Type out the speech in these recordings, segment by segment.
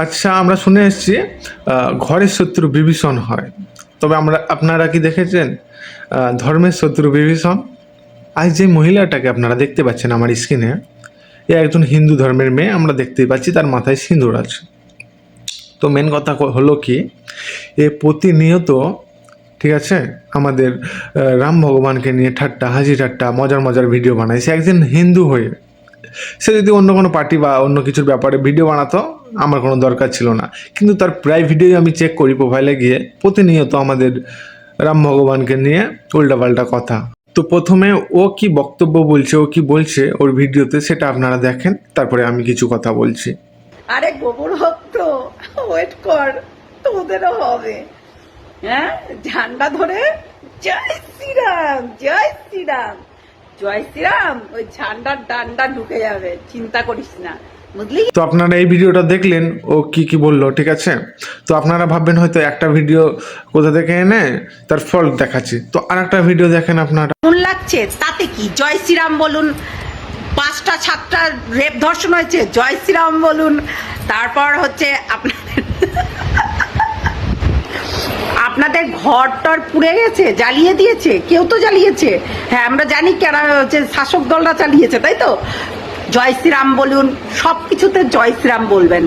আচ্ছা, আমরা শুনে এসেছি ঘরের শত্রু বিভীষণ হয়, তবে আপনারা কি দেখেছেন ধর্মের শত্রু বিভীষণ? আজ যে মহিলাটাকে আপনারা দেখতে পাচ্ছেন আমার স্ক্রিনে, এ একজন হিন্দু ধর্মের মেয়ে। আমরা দেখতেই পাচ্ছি তার মাথায় সিঁদুর আছে। তো মেন কথা হলো কি, এ প্রতিনিয়ত, ঠিক আছে, আমাদের রাম ভগবানকে নিয়ে ঠাট্টা, হাসি ঠাট্টা, মজার মজার ভিডিও বানায়। সে একজন হিন্দু হয়ে, সে যদি অন্য কোনো পার্টি বা অন্য কিছুর ব্যাপারে ভিডিও বানাতো, আমার কোনো দরকার ছিল না। কিন্তু তার প্রায় ভিডিও আমি চেক করি প্রোফাইলে গিয়ে, প্রতিনিয়ত আমাদের রাম ভগবানকে নিয়ে উল্টাপাল্টা কথা। তো প্রথমে ও কি বক্তব্য বলছে, ও কি বলছে ওর ভিডিওতে, সেটা আপনারা দেখেন, তারপরে আমি কিছু কথা বলছি। আরে গোবর ভক্ত, ওয়েট কর, তোদেরও হবে। হ্যাঁ, ঝান্ডা ধরে জয় শ্রীরাম, জয় শ্রীরাম, জয় শ্রীরাম, ওই ঝান্ডার ডান্ডা ঢুকে যাবে, চিন্তা করিস না, বুঝলি? তো আপনারা এই ভিডিওটা দেখলেন ও কি কি বললো, ঠিক আছে। তো আপনারা ভাববেন হয়তো একটা ভিডিও কোথা থেকে এনে তার ফল্ট দেখাচ্ছি, তো আর একটা ভিডিও দেখেন আপনারা। মন লাগছে তাতে কি, জয় শ্রীরাম বলুন। 5টা 7টা রেপ ধর্ষণ হয়েছে, জয় শ্রীরাম বলুন। তারপর হচ্ছে আপনাদের ঘরটার পুড়ে গেছে, জ্বালিয়ে দিয়েছে, কেউ তো জ্বালিয়েছে। হ্যাঁ, আমরা জানি কারা হচ্ছে, শাসক দলরা চালিয়েছে, তাই তো। জয় শ্রীরাম বলুন, সব কিছুতে জয় শ্রীরাম বলবেন,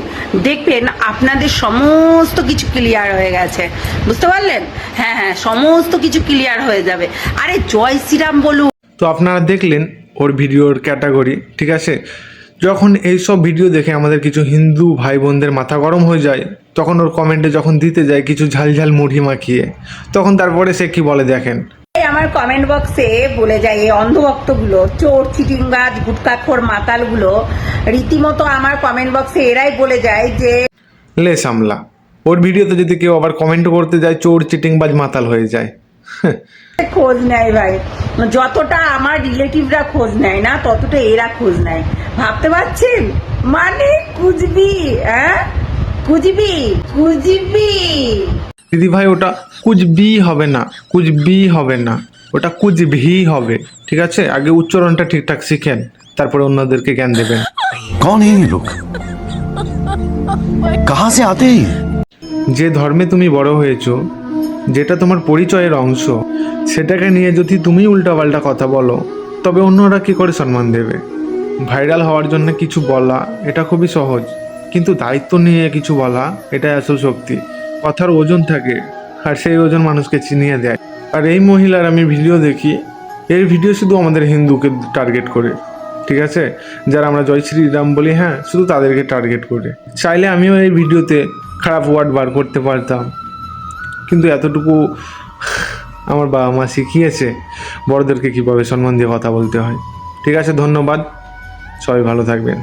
দেখবেন আপনাদের সমস্ত কিছু ক্লিয়ার হয়ে গেছে, বুঝতে পারলেন? হ্যাঁ হ্যাঁ, সমস্ত কিছু ক্লিয়ার হয়ে যাবে। আরে জয় শ্রীরাম বলুন। তো আপনারা দেখলেন ওর ভিডিওর ক্যাটাগরি, ঠিক আছে। যখন এইসব ভিডিও দেখে আমাদের কিছু হিন্দু ভাই বোনদের মাথা গরম হয়ে যায়, তখন ওর কমেন্টে যখন দিতে যায় কিছু ঝালঝাল মুড়ি মাখিয়ে, তখন তারপরে সে কি বলে দেখেন। আমার কমেন্ট বক্সে বলে যায় এই অন্ধভক্তগুলো, চোর চিটিংবাজ গুটকাখোর মাতালগুলো, রীতিমতো আমার কমেন্ট বক্সে এরাই বলে যায় যে লে সামলা। ওর ভিডিওতে যদি কেউ আবার কমেন্ট করতে যায় চোর চিটিংবাজ মাতাল হয়ে যায়। খোঁজ নেয় ভাই, যতটা আমার রিলেটিভরা খোঁজ নেয় না, ততটা এরা খোঁজ নেয়, ভাবতে পারছেন? মানে কুজবি, হ্যাঁ কুজবি, কুজবি। দিদি ভাই, ওটা কুচবি হবে না, কুচবি হবে না, ওটা কুচভি হবে, ঠিক আছে। আগে উচ্চারণটা ঠিকঠাক শিখেন, তারপরে অন্যদেরকে জ্ঞান দেবেন। कौन है ये लोग? कहां से आते हैं? যে ধর্মে তুমি বড় হয়েছো, যেটা তোমার পরিচয়ের অংশ, সেটাকে নিয়ে যদি তুমি উল্টাপাল্টা কথা বলো, তবে অন্যরা কি করে সম্মান দেবে? ভাইরাল হওয়ার জন্য কিছু বলা এটা খুবই সহজ, কিন্তু দায়িত্ব নিয়ে কিছু বলা এটাই আসল শক্তি। কথার ওজন থাকে, আর সেই ওজন মানুষকে চিনিয়ে দেয়। আর এই মহিলার আমি ভিডিও দেখি, এর ভিডিও শুধু আমাদের হিন্দুকে টার্গেট করে, ঠিক আছে। যারা আমরা জয় শ্রীরাম বলি, হ্যাঁ, শুধু তাদেরকে টার্গেট করে। চাইলে আমিও এই ভিডিওতে খারাপ ওয়ার্ড বার করতে পারতাম, কিন্তু এতটুকু আমার বাবা মা শিখিয়েছে বড়দেরকে কীভাবে সম্মান দিয়ে কথা বলতে হয়। ঠিক আছে, ধন্যবাদ, সবাই ভালো থাকবেন।